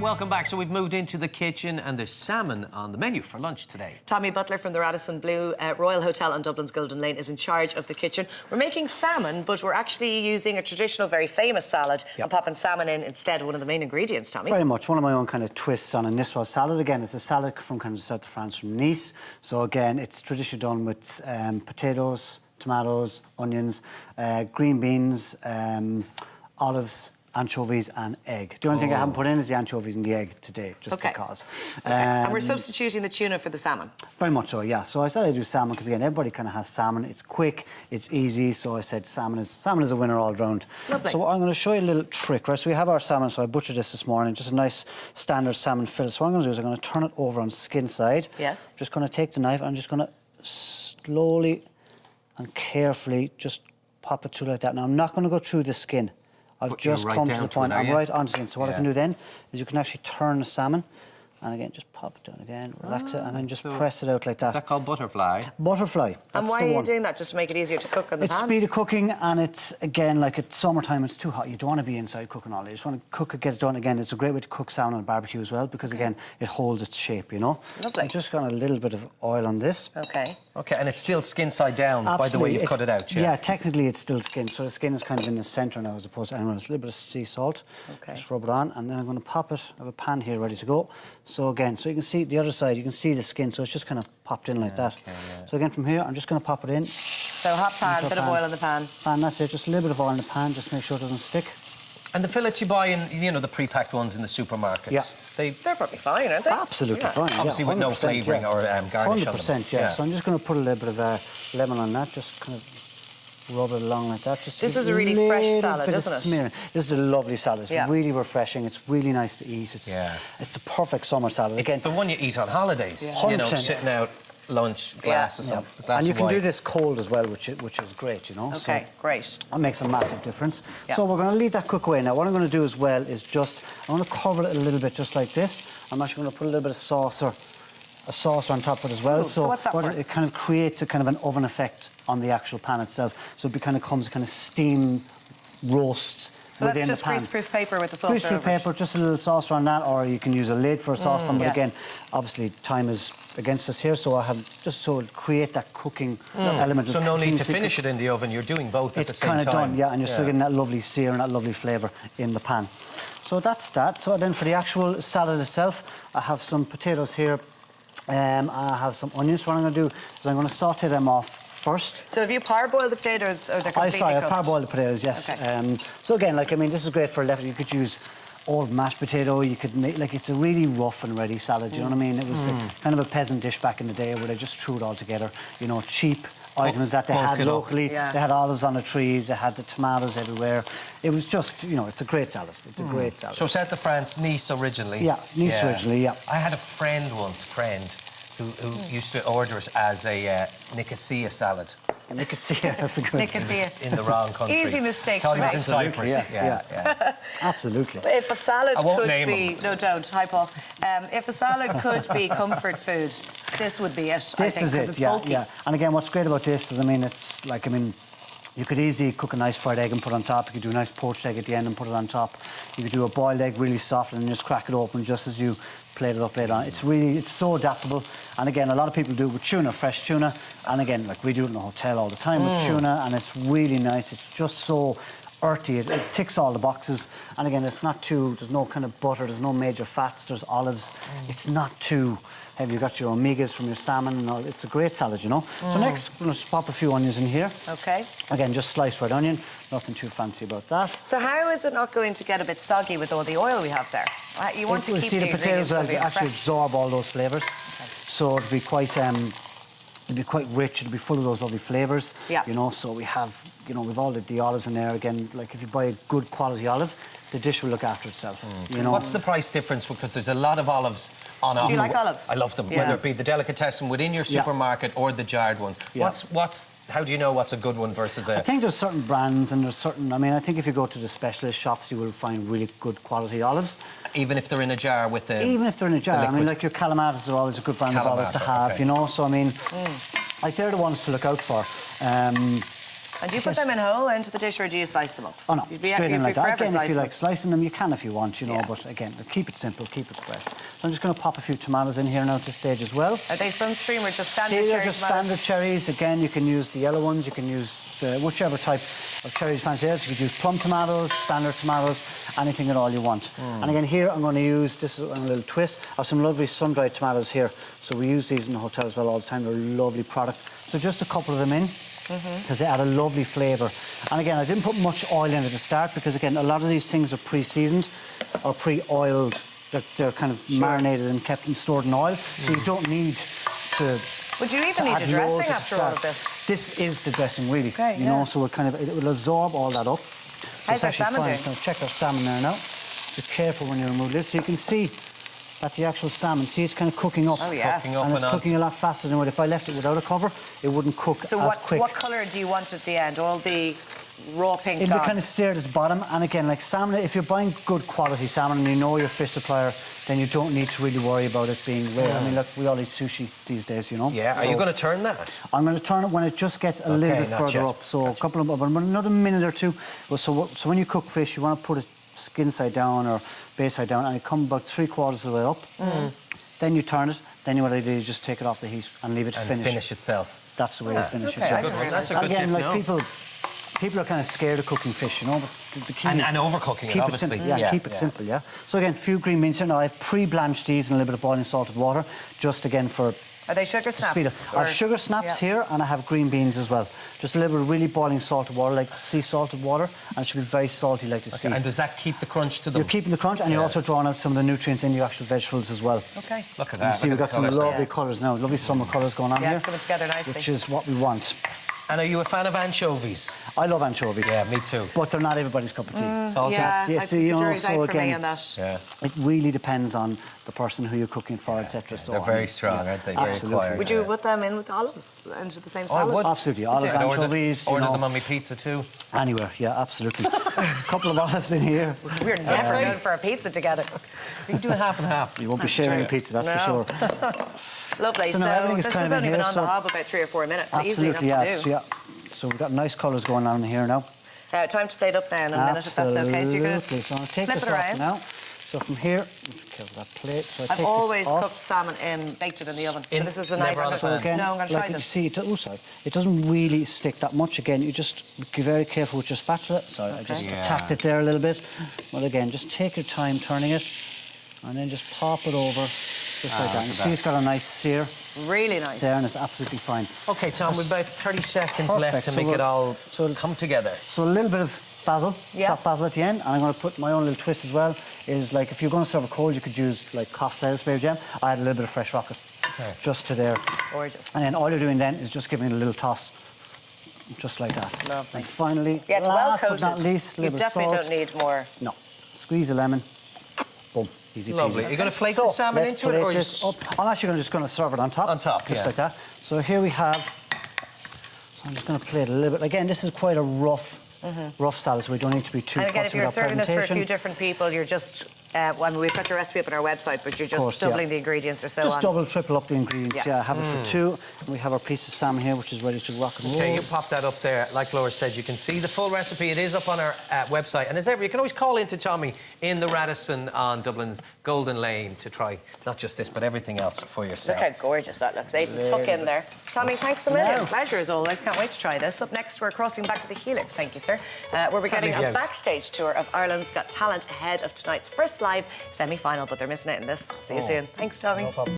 welcome back. So we've moved into the kitchen and there's salmon on the menu for lunch today. Tommy Butler from the Radisson Blu Royal Hotel on Dublin's Golden Lane is in charge of the kitchen. We're making salmon, but we're actually using a traditional, very famous salad and popping salmon in instead of one of the main ingredients, Tommy. Very much. One of my own kind of twists on a Niçoise salad. Again, it's a salad from kind of the south of France, from Nice. So again, it's traditionally done with potatoes, tomatoes, onions, green beans, olives, anchovies and egg. The only thing I haven't put in is the anchovies and the egg today, just because. And we're substituting the tuna for the salmon? Very much so, yeah. So I said I'd do salmon because, again, everybody kind of has salmon. It's quick, it's easy, so I said salmon is a winner all round. Lovely. So I'm going to show you a little trick, right? So we have our salmon, so I butchered this morning, just a nice standard salmon fillet. So what I'm going to do is I'm going to turn it over on skin side. Yes. Just going to take the knife and I'm just going to slowly and carefully just pop it through like that. Now, I'm not going to go through the skin. I've just come to the point. I'm right on skin. So what I can do then is you can actually turn the salmon, and again, just pop it down again, relax it, and then just press it out like that. Is that called butterfly? Butterfly. And why are you doing that? Just to make it easier to cook on the pan? It's speed of cooking, and it's, again, like it's summertime, it's too hot. You don't want to be inside cooking all day. You just want to cook it, get it done. Again, it's a great way to cook salmon on a barbecue as well, because, again, it holds its shape, you know? Lovely. I'm just got a little bit of oil on this. OK. OK, and it's still skin side down by the way you've cut it out, yeah? Yeah, technically it's still skin, so the skin is kind of in the centre now as opposed to anyone else. A little bit of sea salt. OK. Just rub it on, and then I'm going to pop it. I have a pan here ready to go. So again, so you can see the other side, you can see the skin, so it's just kind of popped in like that. Okay, yeah. So again, from here, I'm just going to pop it in. So hot pan, bit of oil in the pan. And that's it, just a little bit of oil in the pan, just make sure it doesn't stick. And the fillets you buy in, you know, the pre-packed ones in the supermarkets, they're probably fine, aren't they? Absolutely fine. Obviously with no flavouring or garnish on them. 100%, yeah. So I'm just going to put a little bit of lemon on that, just kind of rub it along like that. Just this is a really fresh salad, isn't it? This is a lovely salad. It's really refreshing. It's really nice to eat. It's the perfect summer salad. It's the one you eat on holidays. Yeah. You know, sitting out, lunch, glass of something. And you can do this cold as well, which is great, you know. OK, great. That makes a massive difference. So we're going to leave that cook away now. What I'm going to do as well is I'm going to cover it a little bit just like this. I'm actually going to put a little bit of saucer on top of it as well. Ooh, so what's that for? It kind of creates a kind of an oven effect on the actual pan itself. So it kind of comes a kind of steam roast. So that's just greaseproof paper with the saucer over Greaseproof paper, just a little saucer on that, or you can use a lid for a saucepan. But again, obviously time is against us here, so I have just so to create that cooking element. So no need to finish it in the oven. You're doing both at the same time. It's kind of done, yeah, and you're still getting that lovely sear and that lovely flavour in the pan. So that's that. So then for the actual salad itself, I have some potatoes here. I have some onions. What I'm going to do is I'm going to saute them off first. So have you parboiled the potatoes, or they're completely cooked? I parboiled the potatoes, yes. Okay. So again, like, I mean, this is great for a leftover. You could use old mashed potato. You could make, like, it's a really rough and ready salad. You know what I mean? It was kind of a peasant dish back in the day where they just threw it all together. You know, cheap items that they had locally. They had olives on the trees. They had the tomatoes everywhere. It was just, you know, it's a great salad. It's a great salad. So south of France, Nice originally. Yeah, Nice originally. Yeah. I had a friend once, who used to order it as a Nicosia salad. Nicosia, that's a good Nicosia. In the wrong country. Easy mistake to make. He was in Cyprus. Yeah. Absolutely. If a salad could be... No, don't. Hi, Paul. If a salad could be comfort food, this would be it, This is it, yeah. And again, what's great about this is, I mean, it's like, you could easily cook a nice fried egg and put it on top. You could do a nice poached egg at the end and put it on top. You could do a boiled egg really soft and just crack it open just as you plate it up later on. It's so adaptable. And again, a lot of people do it with tuna, fresh tuna. And again, like we do it in the hotel all the time with tuna, and it's really nice. It's just so earthy. It ticks all the boxes. And again, it's not too, there's no kind of butter, there's no major fats, there's olives. It's not too heavy. You've got your omegas from your salmon and all. It's a great salad, you know. So next, I'm going to pop a few onions in here. OK. Again, just sliced red onion. Nothing too fancy about that. So how is it not going to get a bit soggy with all the oil we have there? You want to keep the potatoes will actually absorb all those flavours. Okay. So it'll be quite rich. It'll be full of those lovely flavours. Yeah. You know, so we have, you know, we've all the olives in there. Again, like if you buy a good quality olive, the dish will look after itself. You know? What's the price difference? Because there's a lot of olives on offer. Do you like olives? I love them, whether it be the delicatessen within your supermarket or the jarred ones. How do you know what's a good one versus a... I think there's certain brands and there's certain... I mean, I think if you go to the specialist shops, you will find really good quality olives. Even if they're in a jar with the... Even if they're in a jar. I mean, like your Calamatas are always a good brand of olives to have, you know? So, I mean, like they're the ones to look out for. And do you put them in whole into the dish, or do you slice them up? Oh no, straight in like that. Again, if you like them. slicing them, you can if you want, you know, but again, keep it simple, keep it fresh. So I'm just going to pop a few tomatoes in here now at this stage as well. Are they Sunstream or just standard These cherry are just tomatoes? standard cherries. Again, you can use the yellow ones, you can use whichever type of cherries you fancy else. You could use plum tomatoes, standard tomatoes, anything at all you want. And again, here I'm going to use, this is a little twist, I have some lovely sun-dried tomatoes here. So we use these in the hotel as well all the time. They're a lovely product. So just a couple of them in, because they add a lovely flavour. And again, I didn't put much oil in at the start, because again, a lot of these things are pre-seasoned or pre-oiled. They're kind of marinated and kept and stored in oil, so you don't need to. Would you even need a dressing after all of this? This is the dressing, really. Okay, you know, so it will absorb all that up. So How's our salmon doing? So check our salmon there now. Be careful when you remove this, so you can see that the actual salmon, see, it's kind of cooking up. Oh, yeah. And it's cooking a lot faster than what if I left it without a cover, it wouldn't cook as quick. So what colour do you want at the end? All the raw pink It'll be gone? kind of seared at the bottom. And again, like salmon, if you're buying good quality salmon and you know your fish supplier, then you don't need to really worry about it being rare. I mean, look, we all eat sushi these days, you know. Yeah, are you going to turn that? I'm going to turn it when it just gets a little bit further up. So a couple of, about another minute or two. So when you cook fish, you want to put it skin side down or base side down, and it comes about 3/4 of the way up. Then you turn it. Then what I do is just take it off the heat and leave it And finish. finish itself. That's the way you finish it. That's a good Again, tip, like no? people are kind of scared of cooking fish, you know. But the key is And overcooking it, keep obviously. It simple, keep it simple, yeah. So again, a few green beans here. Now I've pre-blanched these in a little bit of boiling salted water, just again for. Are they sugar snaps? Speed up. I have sugar snaps here, and I have green beans as well. Just a little bit of really boiling salted water, like sea salted water, and it should be very salty, like the sea. And does that keep the crunch to them? You're keeping the crunch, and you're also drawing out some of the nutrients in your actual vegetables as well. Okay. Look at You that. see, we've got some lovely colours now, lovely summer colours going on here. Yeah, it's coming together nicely. Which is what we want. And are you a fan of anchovies? I love anchovies. Yeah, me too. But they're not everybody's cup of tea. Salty? Yeah, so, you know, so again, Yeah. it really depends on the person who you're cooking for, etc. So They're very strong, aren't they? Very Absolutely. acquired. Would you put them in with olives into the same salad? I would. Absolutely, olives, anchovies. Order them on my pizza too. Anywhere, yeah, absolutely. A couple of olives in here. We're never going for a pizza together. You can do half and half. You won't be sharing a pizza, that's for sure. Lovely. So So, now everything is this kind has of only in been here, on the so- hob about 3 or 4 minutes. So easily Absolutely, enough yes, to do. yeah. So we've got nice colours going on here now. Time to plate up now in a minute, if that's okay. So you're going to So I'll take flip this it off around. now. So from here, careful that plate. So I I've take always this off. cooked salmon in, baked it in the oven. So this is a nice never on a So pan. again, No, I'm going to try like you this. see, it doesn't really stick that much. Again, you just be very careful with your spatula. Sorry, I just tapped it there a little bit. But again, just take your time turning it, and then just pop it over, just like that. And you see, it's got a nice sear Really nice. there, and it's absolutely fine. Okay, Tom, we've about 30 seconds left Perfect. to So make we'll- it all so it'll- come together. So a little bit of basil, Yeah. chopped basil at the end, and I'm going to put my own little twist as well. Is like if you're going to serve a cold, you could use like Cost lettuce, baby jam. I had a little bit of fresh rocket, just to there. Gorgeous. And then all you're doing then is just giving it a little toss, just like that. Lovely. And finally, Yeah, it's well last coated. but not least, a You little bit of definitely salt. don't need more. No, squeeze a lemon. Boom, easy peasy. Lovely. You're going to flake So the salmon let's into it, or plate you this up. I'm actually just going to serve it on top. On top, just yeah. like that. So here we have. So I'm just going to plate a little bit. Again, this is quite a rough salad, so we don't need to be too And again, fussy if you're with our serving this for a presentation. few different people, you're just... well, we've got your recipe up on our website, but you're just course, yeah. doubling the ingredients or so Just on. double, triple up the ingredients. Yeah. Yeah, have it for two. And we have our piece of salmon here, which is ready to rock and roll. Okay, you pop that up there. Like Laura said, you can see the full recipe. It is up on our website. And as ever, you can always call in to Tommy in the Radisson on Dublin's Golden Lane to try not just this, but everything else for yourself. Look how gorgeous that looks. Even tuck in there. Tommy, thanks a million. Pleasure as always. Can't wait to try this. Up next, we're crossing back to the Helix. Thank you, sir. Where we're getting a backstage tour of Ireland's Got Talent ahead of tonight's first live semi-final, but they're missing out on this. See you soon. Thanks, Tommy. No problem.